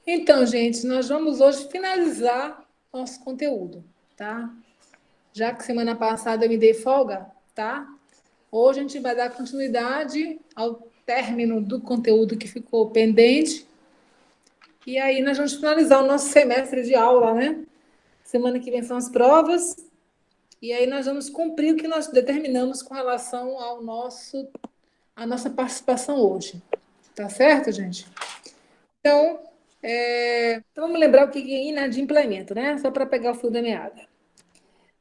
Então, gente, nós vamos hoje finalizar nosso conteúdo, tá? Já que semana passada eu me dei folga, tá? Hoje a gente vai dar continuidade ao término do conteúdo que ficou pendente. E aí nós vamos finalizar o nosso semestre de aula, né? Semana que vem são as provas. E aí nós vamos cumprir o que nós determinamos com relação à nossa participação hoje. Tá certo, gente? Então, então vamos lembrar o que é inadimplemento, né? Só para pegar o fio da meada.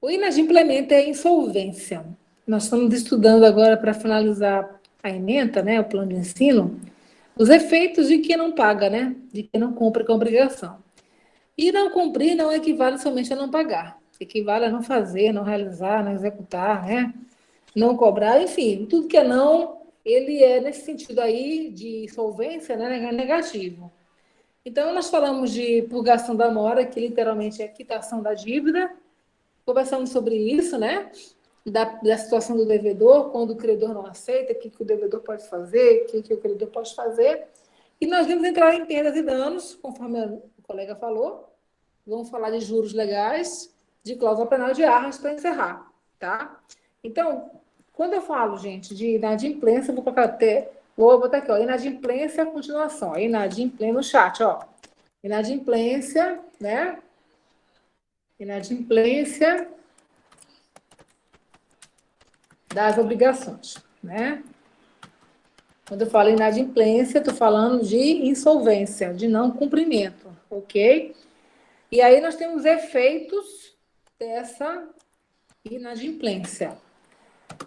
O inadimplemento é insolvência. Nós estamos estudando agora para finalizar a ementa, né? O plano de ensino, os efeitos de quem não paga, né? De quem não cumpre com a obrigação. E não cumprir não equivale somente a não pagar. Equivale a não fazer, não realizar, não executar, né? Não cobrar, enfim, tudo que é não, ele é nesse sentido aí de solvência, né? É negativo. Então, nós falamos de purgação da mora, que literalmente é quitação da dívida. Conversamos sobre isso, né? Da situação do devedor, quando o credor não aceita, o que o devedor pode fazer, o que o credor pode fazer. E nós vamos entrar em perdas e danos, conforme o colega falou. Vamos falar de juros legais, de cláusula penal de arras para encerrar, tá? Então, quando eu falo, gente, de inadimplência, vou botar aqui, ó, inadimplência é a continuação, inadimplência no chat, ó. Inadimplência, né? Inadimplência das obrigações, né? Quando eu falo inadimplência, estou falando de insolvência, de não cumprimento, ok? E aí nós temos efeitos dessa inadimplência.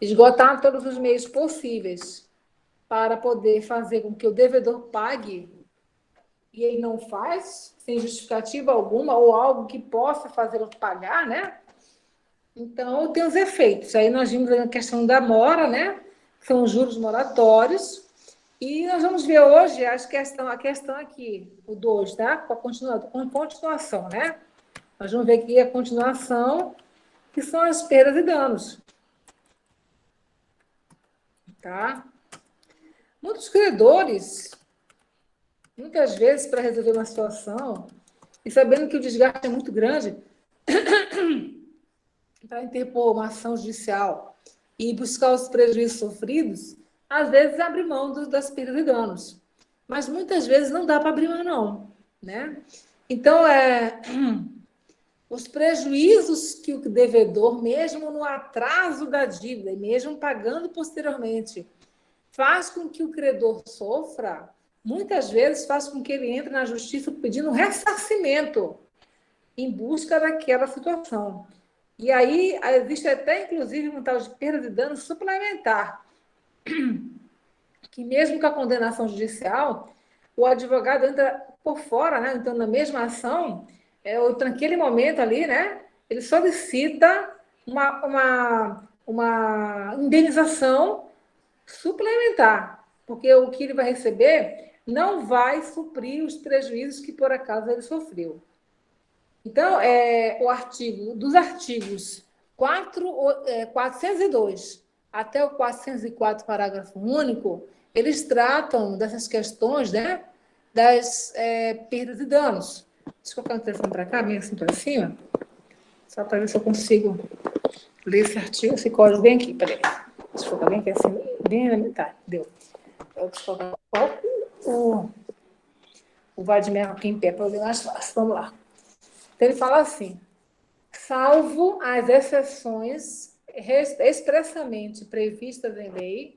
Esgotar todos os meios possíveis para poder fazer com que o devedor pague e ele não faz, sem justificativa alguma, ou algo que possa fazê-lo pagar, né? Então, tem os efeitos. Aí nós vimos a questão da mora, né? São os juros moratórios. E nós vamos ver hoje a questão aqui, o 2, tá? Com a continuação, né? Nós vamos ver aqui a continuação, que são as perdas e danos, tá? Muitos credores, muitas vezes, para resolver uma situação, e sabendo que o desgaste é muito grande, para interpor uma ação judicial e buscar os prejuízos sofridos, às vezes abre mão das perdas e danos. Mas muitas vezes não dá para abrir mão, não. Né? Então, os prejuízos que o devedor, mesmo no atraso da dívida, e mesmo pagando posteriormente, faz com que o credor sofra, muitas vezes faz com que ele entre na justiça pedindo ressarcimento em busca daquela situação. E aí existe até, inclusive, um tal de perda de dano suplementar, que mesmo com a condenação judicial, o advogado entra por fora, né? Então, na mesma ação, naquele momento ali, né? Ele solicita uma indenização suplementar, porque o que ele vai receber não vai suprir os prejuízos que, por acaso, ele sofreu. Então, dos artigos 402 até o 404, parágrafo único, eles tratam dessas questões, né, das perdas e danos. Deixa eu colocar o telefone para cá, bem assim para cima, só para ver se eu consigo ler esse artigo, esse código bem aqui. Peraí. Deixa eu colocar bem aqui, assim, bem elementar. Deu. Deixa eu colocar o Vladimir aqui em pé para eu ler mais fácil. Vamos lá. Então, ele fala assim: salvo as exceções expressamente previstas em lei,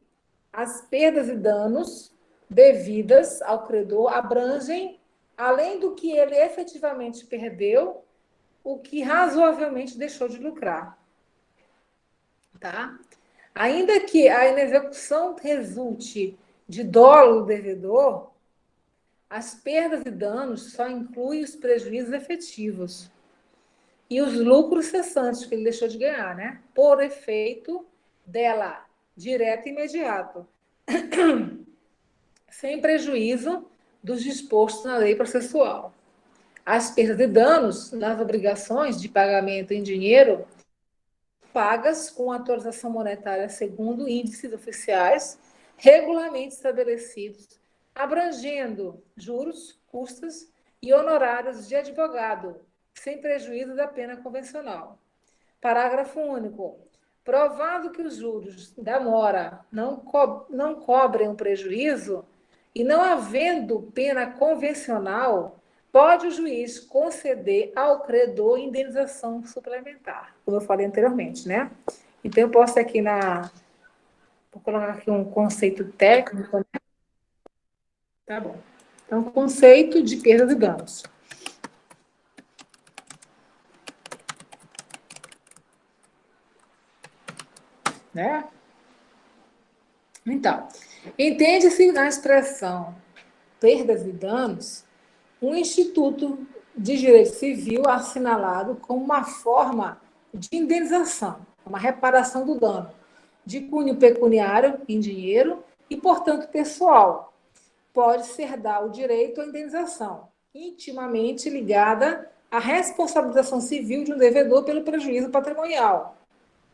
as perdas e danos devidas ao credor abrangem, além do que ele efetivamente perdeu, o que razoavelmente deixou de lucrar. Tá? Ainda que a inexecução resulte de dolo do devedor, as perdas e danos só incluem os prejuízos efetivos e os lucros cessantes que ele deixou de ganhar, né? Por efeito dela, direto e imediato, sem prejuízo dos dispostos na lei processual. As perdas e danos nas obrigações de pagamento em dinheiro pagas com atualização monetária segundo índices oficiais regularmente estabelecidos, abrangendo juros, custas e honorários de advogado, sem prejuízo da pena convencional. Parágrafo único. Provado que os juros da mora não cobrem o prejuízo e não havendo pena convencional, pode o juiz conceder ao credor indenização suplementar, como eu falei anteriormente, né? Então, eu posso aqui vou colocar aqui um conceito técnico, né? Tá bom. Então, conceito de perdas e danos, né? Então, entende-se na expressão perdas e danos um instituto de direito civil assinalado como uma forma de indenização, uma reparação do dano, de cunho pecuniário, em dinheiro, e, portanto, pessoal. Pode ser dar o direito à indenização, intimamente ligada à responsabilização civil de um devedor pelo prejuízo patrimonial,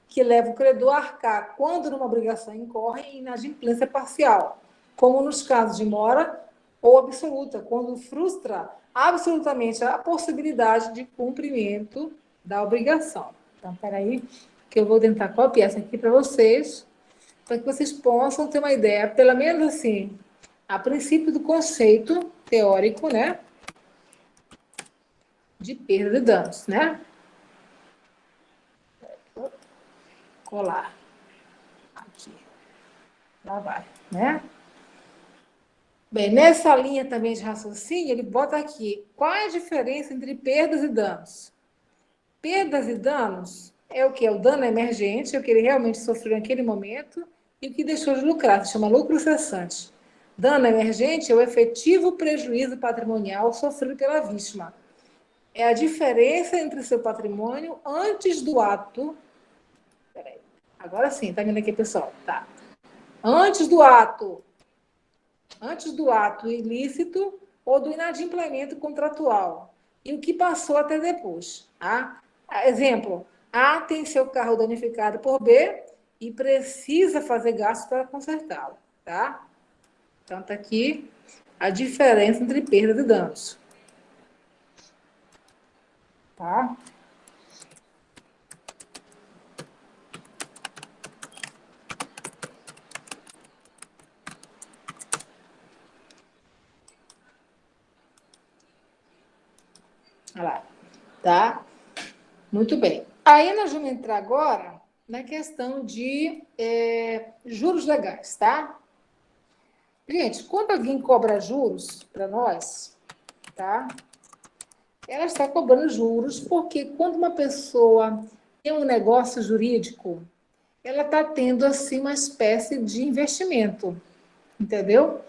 que leva o credor a arcar quando numa obrigação incorre em inadimplência parcial, como nos casos de mora ou absoluta, quando frustra absolutamente a possibilidade de cumprimento da obrigação. Então, espera aí, que eu vou tentar copiar essa aqui para vocês, para que vocês possam ter uma ideia, pelo menos assim, a princípio do conceito teórico, né, de perda de danos, né? Colar aqui, lá vai, né? Bem, nessa linha também de raciocínio, ele bota aqui, qual é a diferença entre perdas e danos? Perdas e danos é o que? É o dano emergente, é o que ele realmente sofreu naquele momento e o que deixou de lucrar, se chama lucro cessante. Dano emergente é o efetivo prejuízo patrimonial sofrido pela vítima. É a diferença entre o seu patrimônio antes do ato. Peraí, agora sim, tá vendo aqui, pessoal? Tá. Antes do ato ilícito ou do inadimplemento contratual. E o que passou até depois. Tá? Exemplo, A tem seu carro danificado por B e precisa fazer gastos para consertá-lo. Tá? Então, está aqui a diferença entre perdas e danos. Tá? Olha lá. Tá? Muito bem. Aí nós vamos entrar agora na questão de juros legais, tá? Gente, quando alguém cobra juros para nós, tá? Ela está cobrando juros porque quando uma pessoa tem um negócio jurídico, ela está tendo assim uma espécie de investimento, entendeu?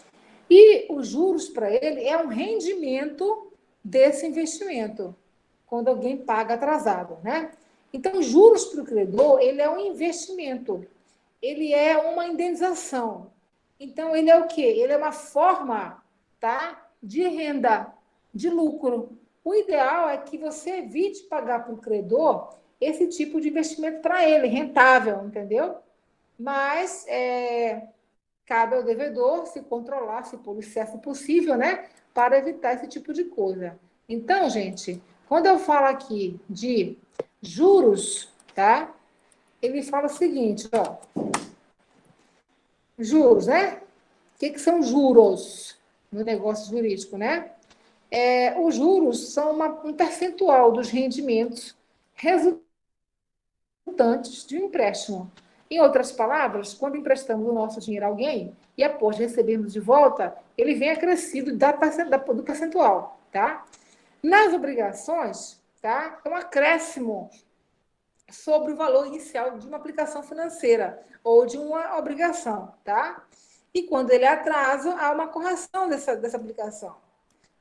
E os juros para ele é um rendimento desse investimento, quando alguém paga atrasado, né? Então, juros para o credor, ele é um investimento, ele é uma indenização. Então, ele é o quê? Ele é uma forma, tá, de renda, de lucro. O ideal é que você evite pagar para o credor esse tipo de investimento para ele, rentável, entendeu? Mas cabe ao devedor se controlar, se policiar, se possível, né? Para evitar esse tipo de coisa. Então, gente, quando eu falo aqui de juros, tá? Ele fala o seguinte, ó. Juros, né? O que são juros no negócio jurídico, né? Os juros são um percentual dos rendimentos resultantes de um empréstimo. Em outras palavras, quando emprestamos o nosso dinheiro a alguém e após recebermos de volta, ele vem acrescido do percentual, tá? Nas obrigações, tá? É um acréscimo sobre o valor inicial de uma aplicação financeira ou de uma obrigação, tá? E quando ele atrasa, há uma correção dessa aplicação.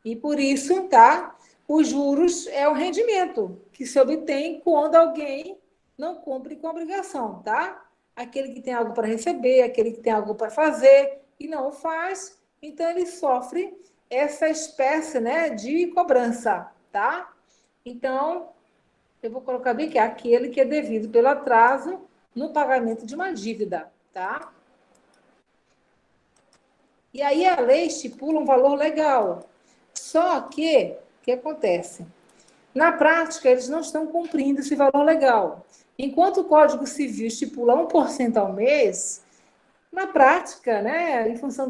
E por isso, tá? Os juros é o rendimento que se obtém quando alguém não cumpre com a obrigação, tá? Aquele que tem algo para receber, aquele que tem algo para fazer e não o faz, então ele sofre essa espécie, né, de cobrança, tá? Então, eu vou colocar bem que é aquele que é devido pelo atraso no pagamento de uma dívida, tá? E aí a lei estipula um valor legal. Só que que acontece? Na prática, eles não estão cumprindo esse valor legal. Enquanto o Código Civil estipula 1% ao mês, na prática, né, em função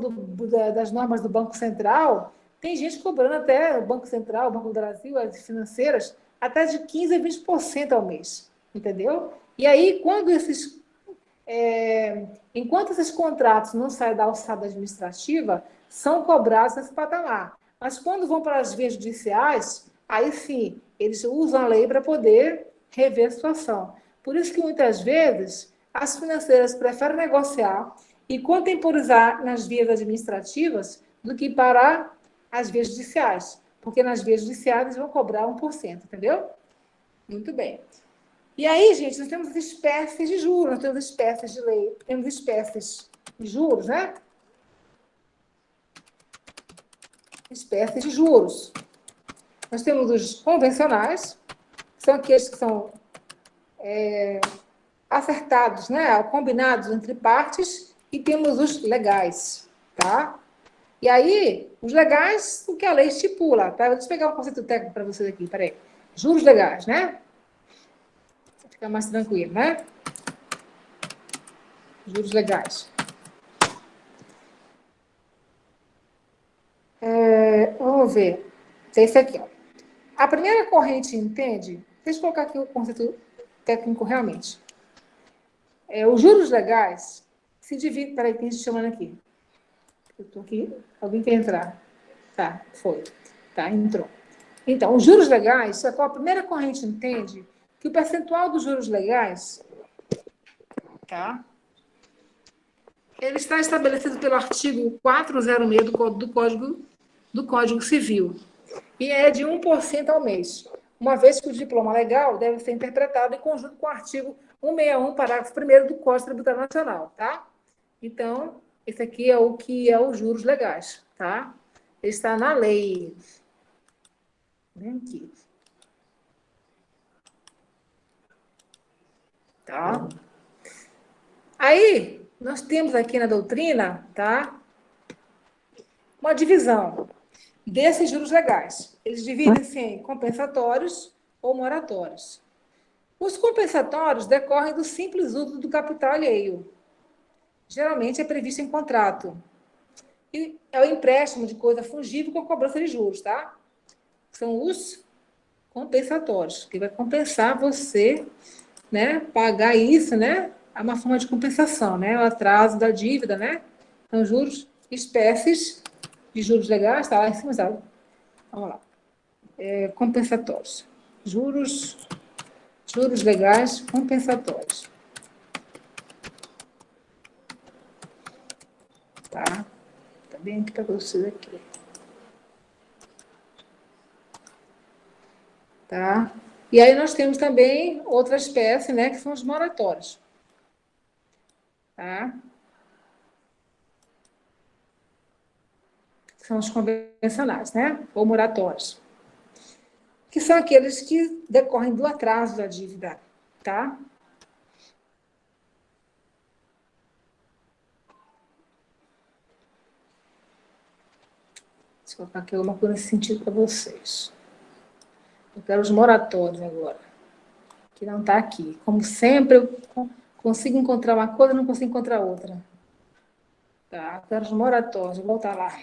das normas do Banco Central, tem gente cobrando até o Banco Central, o Banco do Brasil, as financeiras, até de 15% a 20% ao mês. Entendeu? E aí, enquanto esses contratos não saem da alçada administrativa, são cobrados nesse patamar. Mas quando vão para as vias judiciais, aí sim, eles usam a lei para poder rever a situação. Por isso que muitas vezes as financeiras preferem negociar e contemporizar nas vias administrativas do que para as vias judiciais. Porque nas vias judiciais eles vão cobrar 1%, entendeu? Muito bem. E aí, gente, nós temos espécies de juros, nós temos espécies de lei, temos espécies de juros, né? Espécies de juros. Nós temos os convencionais, que são aqueles que são acertados, né? Combinados entre partes, e temos os legais, tá? E aí, os legais, o que a lei estipula, tá? Deixa eu pegar um conceito técnico para vocês aqui, peraí. Juros legais, né? Pra ficar mais tranquilo, né? Juros legais. Vamos ver. Esse aqui, ó. A primeira corrente entende, deixa eu colocar aqui o conceito técnico realmente. Os juros legais se dividem. Peraí, tem gente chamando aqui. Eu estou aqui, alguém quer entrar? Tá, foi. Tá, entrou. Então, os juros legais, a primeira corrente entende que o percentual dos juros legais, tá? Ele está estabelecido pelo artigo 406 do Código Civil e é de 1% ao mês, uma vez que o diploma legal deve ser interpretado em conjunto com o artigo 161, parágrafo 1º do Código Tributário Nacional, tá? Então, esse aqui é o que é os juros legais, tá? Ele está na lei. Vem aqui. Tá? Aí, nós temos aqui na doutrina, tá? Uma divisão desses juros legais. Eles dividem-se em compensatórios ou moratórios. Os compensatórios decorrem do simples uso do capital alheio. Geralmente é previsto em contrato. E é o empréstimo de coisa fungível com cobrança de juros, tá? São os compensatórios, que vai compensar você, né? Pagar isso, né? É uma forma de compensação, né? O atraso da dívida, né? Então, juros, espécies de juros legais, tá lá em cima, sabe? Vamos lá. Compensatórios. Juros legais compensatórios. Tá? Tá bem aqui para vocês aqui. Tá? E aí nós temos também outra espécie, né, que são os moratórios. Tá? São os convencionais, né? Ou moratórios. Que são aqueles que decorrem do atraso da dívida, tá? Deixa eu colocar aqui alguma coisa nesse sentido para vocês. Eu quero os moratórios agora, que não está aqui. Como sempre, eu consigo encontrar uma coisa e não consigo encontrar outra. Tá, eu quero os moratórios, vou voltar lá.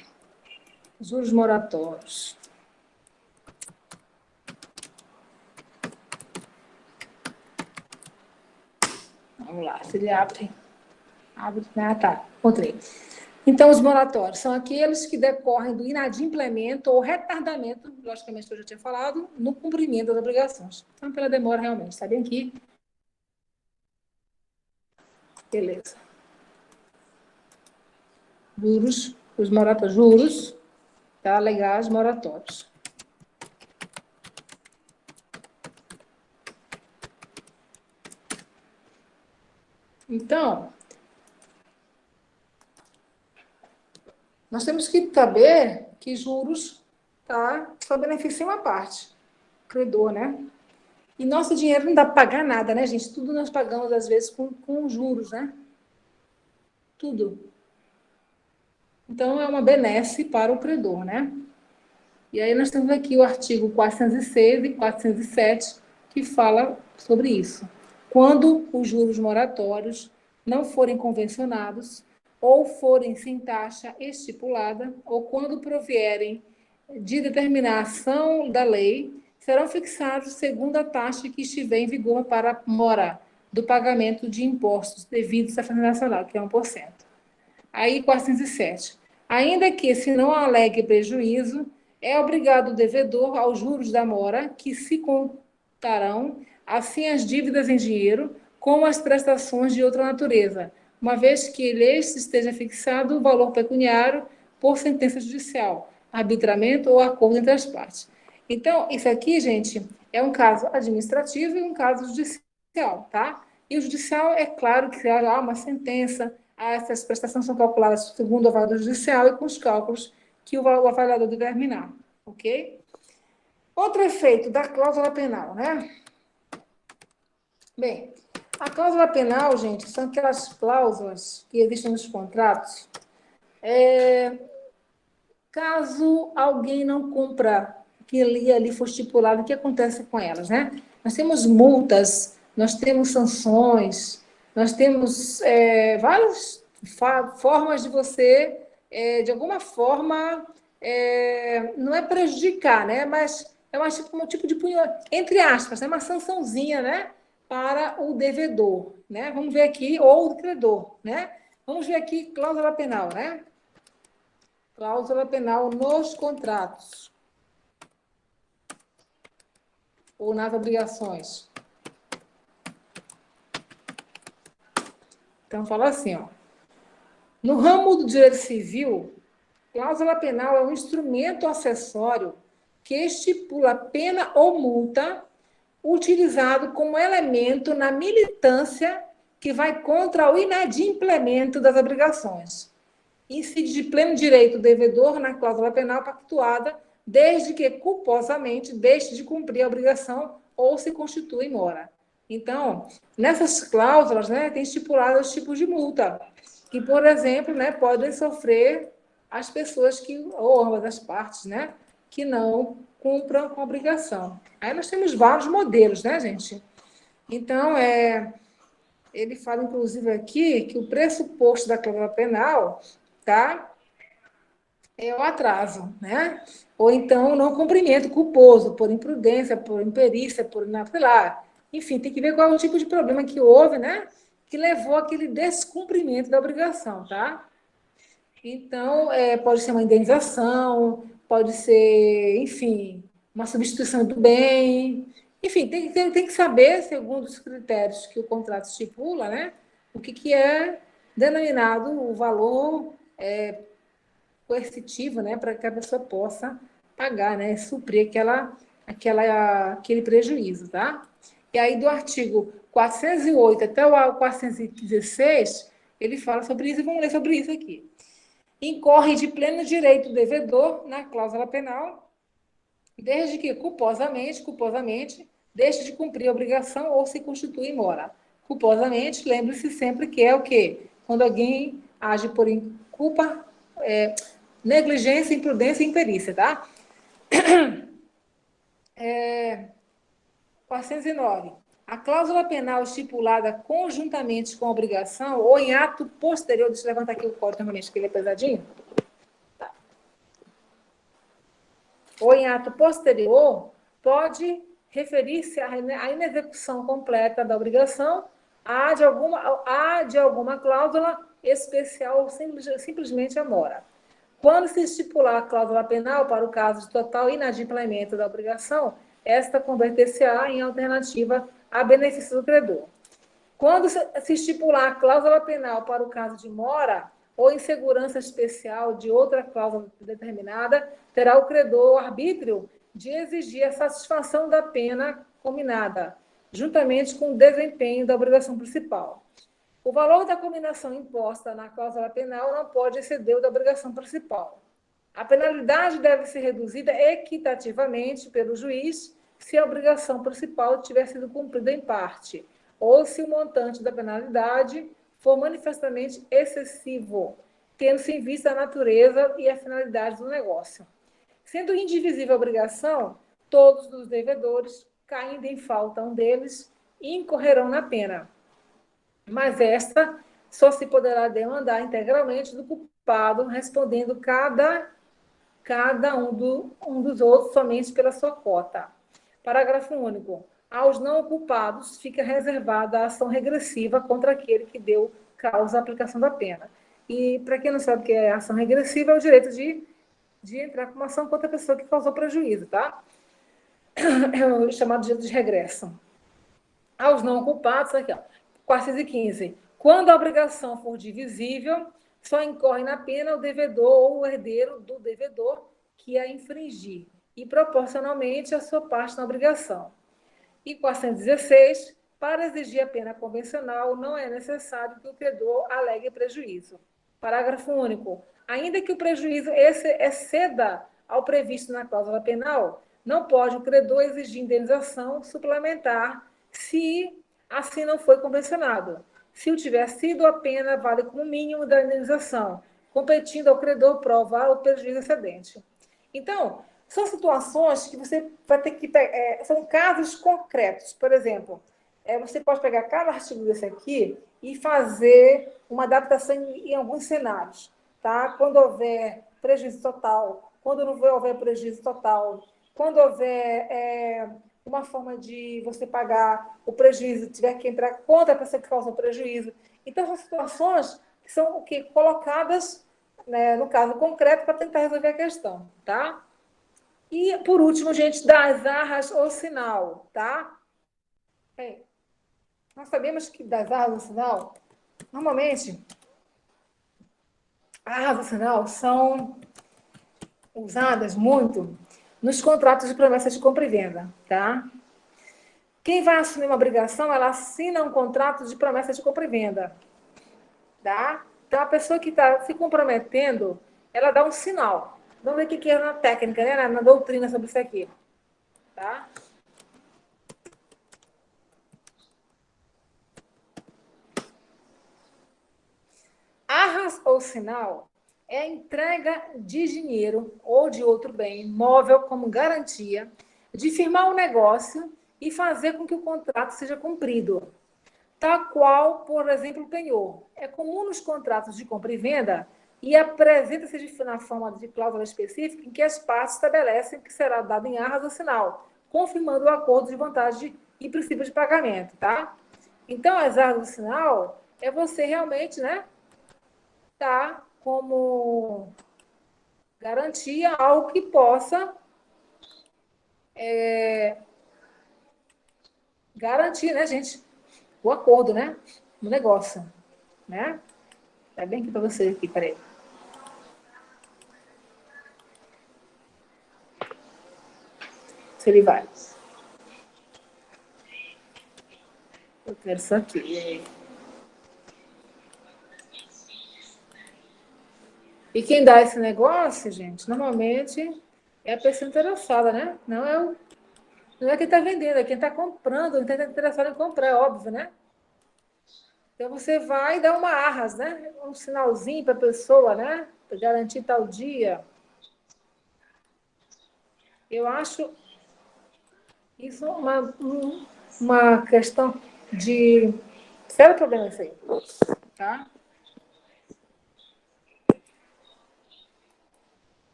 Juros moratórios. Vamos lá, se ele abre. Abre, ah, tá, encontrei. Então, os moratórios são aqueles que decorrem do inadimplemento ou retardamento, logicamente, que eu já tinha falado, no cumprimento das obrigações. Então, pela demora, realmente, está bem aqui. Beleza. Juros, os moratórios, juros, tá? Legais, moratórios. Então, nós temos que saber que juros, tá? Só beneficiam uma parte, credor, né? E nosso dinheiro não dá para pagar nada, né, gente? Tudo nós pagamos, às vezes, com juros, né? Tudo. Então, é uma benesse para o credor, né? E aí nós temos aqui o artigo 406 e 407, que fala sobre isso. Quando os juros moratórios não forem convencionados ou forem sem taxa estipulada, ou quando provierem de determinação da lei, serão fixados segundo a taxa que estiver em vigor para a mora do pagamento de impostos devidos à Fazenda Nacional, que é 1%. Aí, 407. Ainda que se não alegue prejuízo, é obrigado o devedor aos juros da mora, que se contarão, assim as dívidas em dinheiro, como as prestações de outra natureza, uma vez que lhes esteja fixado o valor pecuniário por sentença judicial, arbitramento ou acordo entre as partes. Então, isso aqui, gente, é um caso administrativo e um caso judicial, tá? E o judicial, é claro que há uma sentença, essas prestações são calculadas segundo o avaliador judicial e com os cálculos que o avaliador determinar, ok? Outro efeito da cláusula penal, né? Bem, a cláusula penal, gente, são aquelas cláusulas que existem nos contratos. Caso alguém não cumpra o que ali for estipulado, o que acontece com elas, né? Nós temos multas, nós temos sanções, nós temos várias formas de você, de alguma forma, não é prejudicar, né? Mas é um tipo de punho, entre aspas, né? Uma sançãozinha, né? Para o devedor, né? Vamos ver aqui, ou o credor, né? Vamos ver aqui cláusula penal, né? Cláusula penal nos contratos ou nas obrigações. Então, fala assim, ó. No ramo do direito civil, cláusula penal é um instrumento acessório que estipula pena ou multa utilizado como elemento na militância que vai contra o inadimplemento das obrigações. Incide de pleno direito o devedor na cláusula penal pactuada, desde que culposamente deixe de cumprir a obrigação ou se constitua em mora. Então, nessas cláusulas, né, tem estipulado os tipos de multa, que, por exemplo, né, podem sofrer as pessoas que, ou ambas as partes, né, que não cumpram com a obrigação. Aí nós temos vários modelos, né, gente? Então, ele fala, inclusive, aqui que o pressuposto da cláusula penal, tá? É o atraso, né? Ou então o não cumprimento culposo, por imprudência, por imperícia, sei lá. Enfim, tem que ver qual é o tipo de problema que houve, né? Que levou aquele descumprimento da obrigação, tá? Então, pode ser uma indenização, pode ser, enfim, uma substituição do bem. Enfim, tem que saber, segundo os critérios que o contrato estipula, né? O que é denominado o valor coercitivo, né, para que a pessoa possa pagar, né, suprir aquele prejuízo, tá? E aí, do artigo 408 até o 416, ele fala sobre isso, e vamos ler sobre isso aqui. Incorre de pleno direito o devedor na cláusula penal, desde que culposamente, deixe de cumprir a obrigação ou se constitui em mora. Culposamente, lembre-se sempre que é o quê? Quando alguém age por culpa, negligência, imprudência e imperícia, tá? 409. A cláusula penal estipulada conjuntamente com a obrigação ou em ato posterior, deixa eu levantar aqui o código novamente, que ele é pesadinho. Tá. Ou em ato posterior, pode referir-se à inexecução completa da obrigação, a de alguma cláusula especial ou simplesmente a mora. Quando se estipular a cláusula penal para o caso de total inadimplemento da obrigação, esta converter-se-á em alternativa a benefício do credor. Quando se estipular a cláusula penal para o caso de mora ou insegurança especial de outra cláusula determinada, terá o credor o arbítrio de exigir a satisfação da pena combinada, juntamente com o desempenho da obrigação principal. O valor da combinação imposta na cláusula penal não pode exceder o da obrigação principal. A penalidade deve ser reduzida equitativamente pelo juiz se a obrigação principal tiver sido cumprida em parte, ou se o montante da penalidade for manifestamente excessivo, tendo-se em vista a natureza e a finalidade do negócio. Sendo indivisível a obrigação, todos os devedores, caindo em falta um deles, incorrerão na pena. Mas esta só se poderá demandar integralmente do culpado, respondendo cada um dos outros somente pela sua cota. Parágrafo único. Aos não culpados fica reservada a ação regressiva contra aquele que deu causa à aplicação da pena. E, para quem não sabe o que é ação regressiva, é o direito de entrar com uma ação contra a pessoa que causou prejuízo, tá? É o chamado direito de regresso. Aos não culpados, aqui, ó, 415. Quando a obrigação for divisível, só incorre na pena o devedor ou o herdeiro do devedor que a infringir, e proporcionalmente a sua parte na obrigação. E 416, para exigir a pena convencional, não é necessário que o credor alegue prejuízo. Parágrafo único. Ainda que o prejuízo exceda ao previsto na cláusula penal, não pode o credor exigir indenização suplementar se assim não foi convencionado. Se o tiver sido, a pena vale como mínimo da indenização, competindo ao credor provar o prejuízo excedente. Então, são situações que você vai ter que... são casos concretos. Por exemplo, você pode pegar cada artigo desse aqui e fazer uma adaptação em alguns cenários. Tá? Quando houver prejuízo total, quando não houver prejuízo total, quando houver uma forma de você pagar o prejuízo, tiver que entrar contra a pessoa que causou o prejuízo. Então, são situações que são o quê? Colocadas, né, no caso concreto para tentar resolver a questão. Tá? E, por último, gente, das arras ou sinal, tá? Nós sabemos que das arras ou sinal, normalmente, arras ou sinal são usadas muito nos contratos de promessa de compra e venda, tá? Quem vai assumir uma obrigação, ela assina um contrato de promessa de compra e venda, tá? Então, a pessoa que está se comprometendo, ela dá um sinal. Vamos ver o que é na técnica, né? Na doutrina sobre isso aqui, tá? Arras ou sinal é a entrega de dinheiro ou de outro bem móvel como garantia de firmar um negócio e fazer com que o contrato seja cumprido. Tal qual, por exemplo, o penhor. É comum nos contratos de compra e venda e apresenta-se na forma de cláusula específica em que as partes estabelecem que será dado em arras ou sinal, confirmando o acordo de vantagem e princípio de pagamento, tá? Então, as arras ou sinal é você realmente, né, tá como garantia algo que possa garantir, né, gente, o acordo, né, no negócio, né? Tá bem aqui para você aqui, peraí. Se ele vai. Eu quero isso aqui. E quem dá esse negócio, gente, normalmente é a pessoa interessada, né? Não é quem está vendendo, é quem está comprando, quem está interessado em comprar, é óbvio, né? Então você vai dar uma arras, né? Um sinalzinho para a pessoa, né? Para garantir tal dia. Eu acho isso uma questão de sério problema isso aí, tá?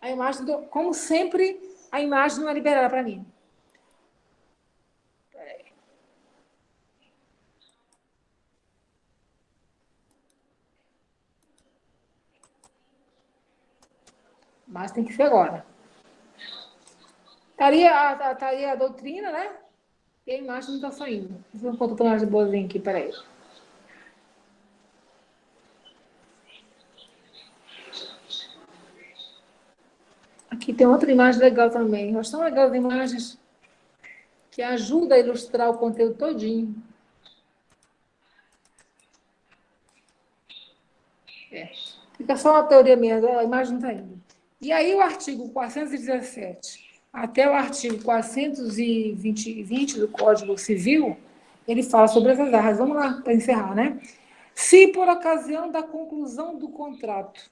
A imagem, como sempre, a imagem não é liberada para mim. Mas tem que ser agora. Estaria a doutrina, né? E a imagem não está saindo. Vou botar uma imagem boazinha aqui, peraí. Aqui tem outra imagem legal também. Eu acho tão legal as imagens que ajuda a ilustrar o conteúdo todinho. Fica só uma teoria minha, a imagem não está indo. E aí o artigo 417 até o artigo 420 do Código Civil, ele fala sobre essas arras. Vamos lá, para encerrar, né? Se por ocasião da conclusão do contrato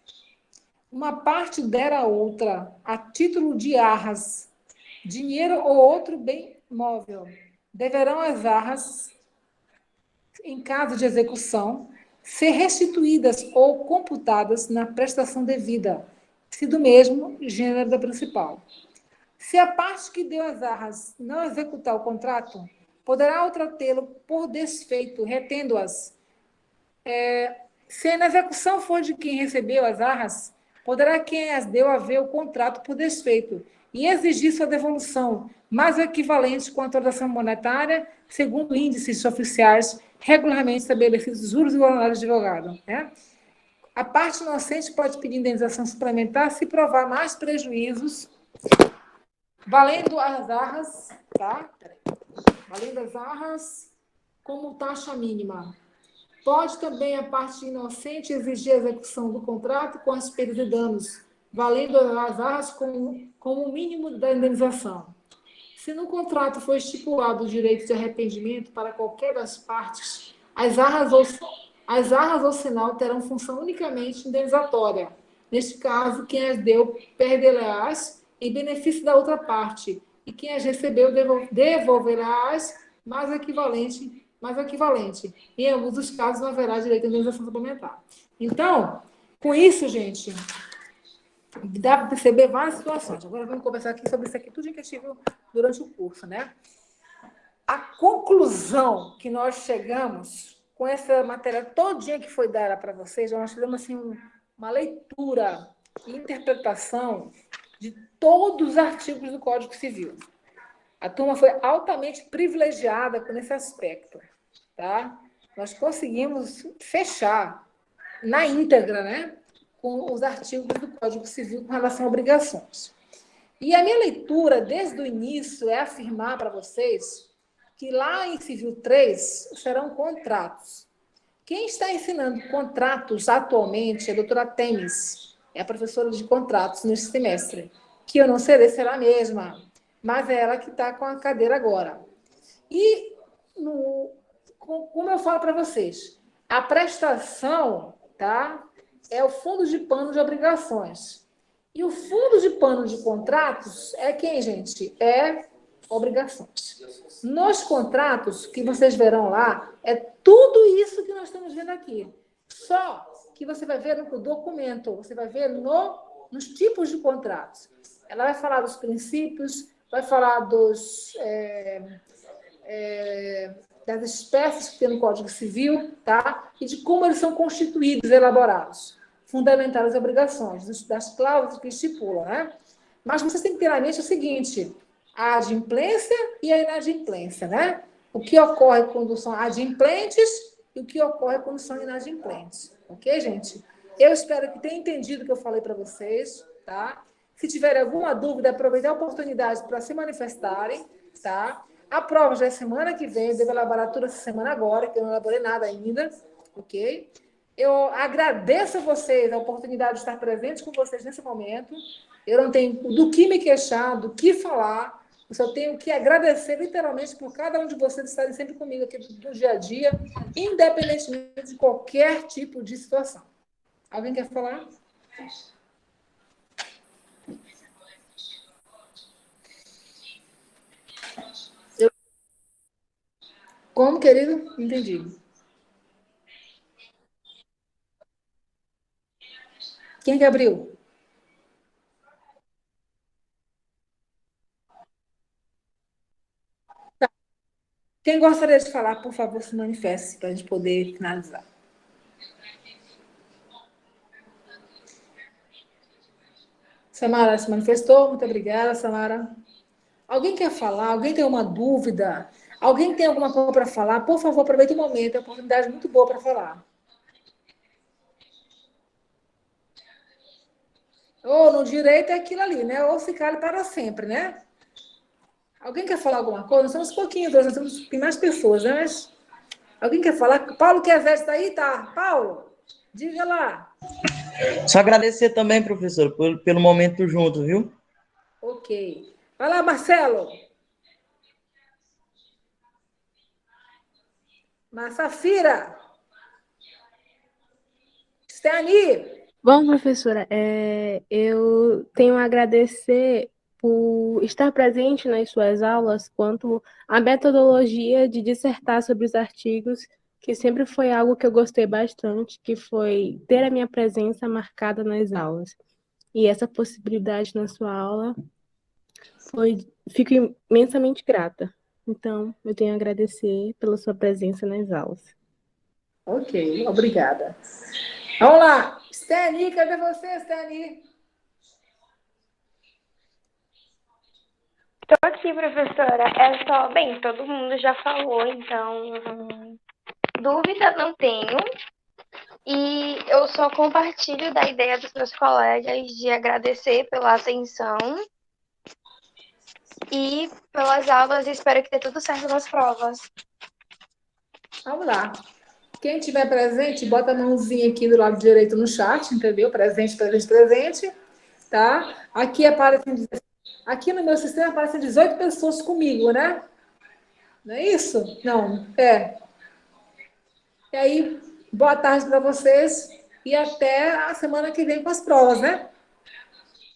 uma parte der a outra a título de arras, dinheiro ou outro bem móvel, deverão as arras, em caso de execução, ser restituídas ou computadas na prestação devida, se do mesmo gênero da principal. Se a parte que deu as arras não executar o contrato, poderá outra tê-lo por desfeito, retendo-as. Se a execução for de quem recebeu as arras, poderá quem as deu haver o contrato por desfeito e exigir sua devolução, mais o equivalente com a transação monetária, segundo índices oficiais regularmente estabelecidos, juros e honorários de advogado. Né? A parte inocente pode pedir indenização suplementar se provar mais prejuízos, valendo as arras, tá? Valendo as arras como taxa mínima. Pode também a parte inocente exigir a execução do contrato com as perdas e danos, valendo as arras como o mínimo da indenização. Se no contrato for estipulado o direito de arrependimento para qualquer das partes, as arras ou sinal terão função unicamente indenizatória. Neste caso, quem as deu perderá-as em benefício da outra parte, e quem as recebeu devolverá-as mais equivalente. Em alguns dos casos, não haverá direito à indenização suplementar. Então, com isso, gente, dá para perceber várias situações. Agora vamos conversar aqui sobre isso aqui, tudo que a gente viu durante o curso, né? A conclusão que nós chegamos com essa matéria todinha que foi dada para vocês, nós fizemos assim, uma leitura e interpretação de todos os artigos do Código Civil. A turma foi altamente privilegiada nesse aspecto, tá? Nós conseguimos fechar na íntegra, né, com os artigos do Código Civil com relação a obrigações. E a minha leitura, desde o início, é afirmar para vocês que lá em Civil 3 serão contratos. Quem está ensinando contratos atualmente é a doutora Temis, é a professora de contratos nesse semestre, que eu não serei, será a mesma, mas é ela que está com a cadeira agora. E, como eu falo para vocês, a prestação, tá, é o fundo de pano de obrigações. E o fundo de pano de contratos é quem, gente? É obrigações. Nos contratos que vocês verão lá, é tudo isso que nós estamos vendo aqui. Só que você vai ver no documento, você vai ver nos tipos de contratos. Ela vai falar dos princípios, vai falar das espécies que tem no Código Civil, tá? E de como eles são constituídos, elaborados, fundamentais as obrigações, das cláusulas que estipulam, né? Mas vocês têm que ter na mente o seguinte: a adimplência e a inadimplência, né? O que ocorre quando são adimplentes e o que ocorre quando são inadimplentes. Ok, gente? Eu espero que tenham entendido o que eu falei para vocês, tá? Se tiverem alguma dúvida, aproveitem a oportunidade para se manifestarem, tá? A prova já é semana que vem, eu devo elaborar toda essa semana agora, que eu não elaborei nada ainda, ok? Eu agradeço a vocês a oportunidade de estar presente com vocês nesse momento. Eu não tenho do que me queixar, do que falar. Eu só tenho que agradecer literalmente por cada um de vocês estarem sempre comigo aqui do dia a dia, independentemente de qualquer tipo de situação. Alguém quer falar? Como, querido? Entendi. Quem que abriu? Quem gostaria de falar, por favor, se manifeste para a gente poder finalizar. Samara se manifestou, muito obrigada, Samara. Alguém quer falar? Alguém tem uma dúvida? Alguém tem alguma coisa para falar? Por favor, aproveite o momento, é uma oportunidade muito boa para falar. Ou no direito é aquilo ali, né? Ou se cala para sempre, né? Alguém quer falar alguma coisa? Nós somos pouquinhos, tem mais pessoas, né? Mas alguém quer falar? Paulo Quezé está aí? Tá. Paulo, diga lá. Só agradecer também, professor, pelo momento junto, viu? Ok. Vai lá, Marcelo. Massafira. Stani. Bom, professora, eu tenho a agradecer por estar presente nas suas aulas quanto à metodologia de dissertar sobre os artigos, que sempre foi algo que eu gostei bastante, que foi ter a minha presença marcada nas aulas. E essa possibilidade na sua aula fico imensamente grata. Então, eu tenho a agradecer pela sua presença nas aulas. Ok, obrigada. Vamos lá. Steny, cadê você, Steny? Estou aqui, professora. É só, bem, todo mundo já falou, então dúvida não tenho. E eu só compartilho da ideia dos meus colegas de agradecer pela atenção e pelas aulas. Espero que dê tudo certo nas provas. Vamos lá. Quem tiver presente, bota a mãozinha aqui do lado direito no chat, entendeu? Presente, presente, presente, tá? Aqui no meu sistema aparecem 18 pessoas comigo, né? Não é isso? Não, é. E aí, boa tarde para vocês e até a semana que vem com as provas, né?